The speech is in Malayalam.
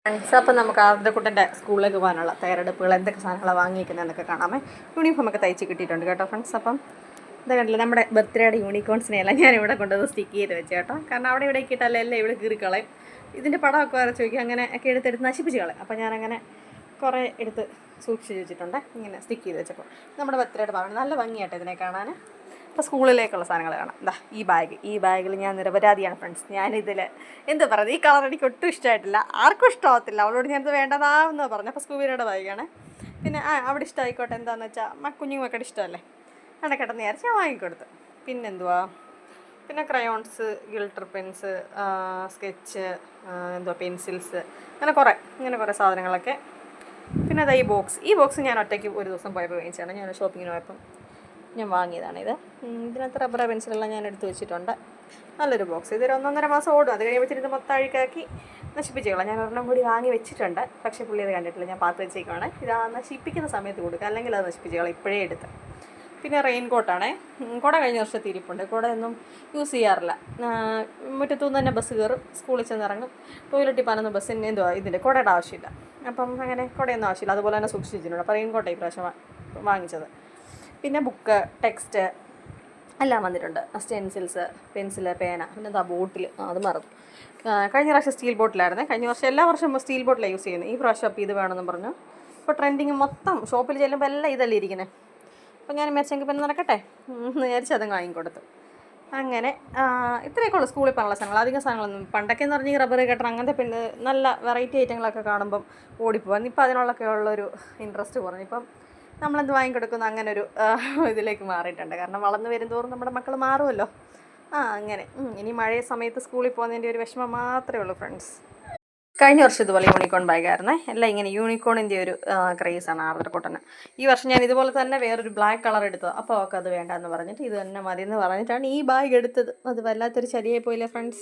ഫ്രണ്ട്സ്, അപ്പം നമുക്ക് ആദ്യക്കുട്ടൻ്റെ സ്കൂളിലേക്ക് പോകാനുള്ള തയ്യാറെടുപ്പുകൾ എന്തൊക്കെ സാധനങ്ങളാണ് വാങ്ങിക്കുന്നതെന്നൊക്കെ കാണാമേ. യൂണിഫോമൊക്കെ തയ്ച്ച് കിട്ടിയിട്ടുണ്ട് കേട്ടോ ഫ്രണ്ട്സ്. അപ്പം എന്താ കണ്ടില്ല, നമ്മുടെ ബർത്ത്ഡേയുടെ യൂണിക്കോൺസിനെയെല്ലാം ഞാനിവിടെ കൊണ്ടുവന്ന് സ്റ്റിക്ക് ചെയ്ത് വെച്ച് കേട്ടോ. കാരണം അവിടെ ഇവിടെ ഇട്ടിട്ടല്ല എല്ലാം ഇവിടെ കീറിക്കളയും. ഇതിൻ്റെ പടമൊക്കെ വരച്ച് വയ്ക്കും, അങ്ങനെ ഒക്കെ എടുത്തെടുത്ത് നശിപ്പിച്ച് കളയും. അപ്പോൾ ഞാനങ്ങനെ കുറേ എടുത്ത് സൂക്ഷിച്ച് വെച്ചിട്ടുണ്ട് ഇങ്ങനെ സ്റ്റിക്ക് ചെയ്ത് വെച്ചപ്പോൾ. നമ്മുടെ ബർത്ത്ഡേയുടെ ഭാഗമാണ്, നല്ല ഭംഗിയായിട്ട് ഇതിനെ കാണാൻ. ഇപ്പോൾ സ്കൂളിലേക്കുള്ള സാധനങ്ങൾ കാണാം. എന്താ ഈ ബാഗിൽ ഞാൻ നിരപരാധിയാണ് ഫ്രണ്ട്സ്. ഞാനിതിൽ എന്ത് പറയുന്നത്, ഈ കളർ എനിക്ക് ഒട്ടും ഇഷ്ടമായിട്ടില്ല, ആർക്കും ഇഷ്ടമാകത്തില്ല. അവളോട് ഞാനത് വേണ്ടതാന്ന് പറഞ്ഞു. അപ്പോൾ സ്കൂബിയുടെ ബാഗാണ്. പിന്നെ അവിടെ ഇഷ്ടമായിക്കോട്ടെ, എന്താണെന്ന് വെച്ചാൽ കുഞ്ഞുമക്കളുടെ ഇഷ്ടമല്ലേ, നടക്കട്ടെന്ന് വിചാരിച്ച് ഞാൻ വാങ്ങിക്കൊടുത്തു. പിന്നെന്തുവാ, പിന്നെ ക്രയോൺസ്, ഗിൽട്ടർ പെൻസ്, സ്കെച്ച്, പെൻസിൽസ്, ഇങ്ങനെ കുറേ സാധനങ്ങളൊക്കെ. പിന്നെ അതാ ഈ ബോക്സ് ഞാൻ ഒറ്റയ്ക്ക് ഒരു ദിവസം പോയപ്പോൾ വാങ്ങിച്ചാണ്. ഞാൻ ഷോപ്പിങ്ങിന് പോയപ്പം ഞാൻ വാങ്ങിയതാണിത്. ഇതിനകത്ത് റബ്ബർ പെൻസിലെല്ലാം ഞാൻ എടുത്ത് വെച്ചിട്ടുണ്ട്. നല്ലൊരു ബോക്സ്. ഇതൊരു 1.5 മാസം ഓടും. അത് കഴിയുമ്പോഴത്തേന് ഇത് മൊത്തം അഴുക്കാക്കി നശിപ്പിച്ച് കളയാം. ഞാൻ ഒരെണ്ണം കൂടി വാങ്ങി വെച്ചിട്ടുണ്ട്, പക്ഷേ പുള്ളി അത് കണ്ടിട്ടില്ല. ഞാൻ പാത്ത് വെച്ചേക്കുവാണ്. ഇത് നശിപ്പിക്കുന്ന സമയത്ത് കൊടുക്കുക, അല്ലെങ്കിൽ അത് നശിപ്പിച്ച് കളയാം ഇപ്പോഴേ എടുത്ത്. പിന്നെ റെയിൻ കോട്ടാണേ. കുട കഴിഞ്ഞ വർഷത്തെ ഇരിപ്പുണ്ട്. കുടയൊന്നും യൂസ് ചെയ്യാറില്ല. മുറ്റത്തുനിന്ന് തന്നെ ബസ് കയറും, സ്കൂളിൽ ചെന്നിറങ്ങും, ടോയ്ലറ്റിൽ പോകുന്ന ബസ്സിന് ഇതിൻ്റെ കുടയുടെ ആവശ്യമില്ല. അപ്പം അങ്ങനെ കുടയൊന്നും ആവശ്യമില്ല. അതുപോലെ തന്നെ സൂക്ഷിച്ച് വെച്ചിട്ടുണ്ട്. അപ്പോൾ റെയിൻ കോട്ട ഈ പ്രാവശ്യം വാങ്ങിച്ചത്. പിന്നെ ബുക്ക്, ടെക്സ്റ്റ് എല്ലാം വന്നിട്ടുണ്ട്. സ്റ്റെൻസിൽസ്, പെൻസില്, പേന, പിന്നെ ബോട്ടിൽ, അത് മറന്നു. കഴിഞ്ഞ പ്രാവശ്യം സ്റ്റീൽ ബോട്ടിലായിരുന്നേ. കഴിഞ്ഞ വർഷം എല്ലാ വർഷവും സ്റ്റീൽ ബോട്ടിലാണ് യൂസ് ചെയ്യുന്നത്. ഈ പ്രാവശ്യം അപ്പോൾ ഇത് വേണമെന്ന് പറഞ്ഞു. ഇപ്പോൾ ട്രെൻഡിങ് മൊത്തം ഷോപ്പിൽ ചെല്ലുമ്പോൾ എല്ലാം ഇതല്ലേ ഇരിക്കുന്നത്. അപ്പോൾ ഞാൻ മെച്ചെങ്കിൽ പിന്നെ നടക്കട്ടെ എന്ന് വിചാരിച്ച് അതും വാങ്ങിക്കൊടുത്തു. അങ്ങനെ ഇത്രയൊക്കെ ഉള്ളൂ സ്കൂളിൽ പോകാനുള്ള സാധനങ്ങൾ. അധികം സാധനങ്ങളൊന്നും പണ്ടൊക്കെ എന്ന് പറഞ്ഞാൽ റബ്ബർ കട്ടർ അങ്ങനത്തെ പിന്നെ നല്ല വെറൈറ്റി ഐറ്റങ്ങളൊക്കെ കാണുമ്പം ഓടിപ്പോകാൻ. ഇപ്പോൾ അതിനുള്ളൊക്കെ ഉള്ളൊരു ഇൻട്രസ്റ്റ് കുറഞ്ഞു. ഇപ്പം നമ്മളെന്ത് വാങ്ങിക്കൊടുക്കുന്നു അങ്ങനെ ഒരു ഇതിലേക്ക് മാറിയിട്ടുണ്ട്. കാരണം വളർന്നു വരുന്തോറും നമ്മുടെ മക്കൾ മാറുമല്ലോ. അങ്ങനെ ഇനി മഴ സമയത്ത് സ്കൂളിൽ പോകുന്നതിൻ്റെ ഒരു വിഷമം മാത്രമേ ഉള്ളൂ ഫ്രണ്ട്സ്. കഴിഞ്ഞ വർഷം ഇതുപോലെ യൂണിക്കോൺ ബാഗായിരുന്നേ. എല്ലാം ഇങ്ങനെ യൂണിക്കോണിൻ്റെ ഒരു ക്രേസാണ് ആർദ്രക്കൂട്ടന്. ഈ വർഷം ഞാൻ ഇതുപോലെ തന്നെ വേറൊരു ബ്ലാക്ക് കളർ എടുത്തത്. അപ്പോൾ അവൾക്ക് അത് വേണ്ടെന്ന് പറഞ്ഞിട്ട് ഇത് തന്നെ മതി എന്ന് പറഞ്ഞിട്ടാണ് ഈ ബാഗ് എടുത്തത്. അത് വല്ലാത്തൊരു ശരിയായി പോയില്ലേ ഫ്രണ്ട്സ്.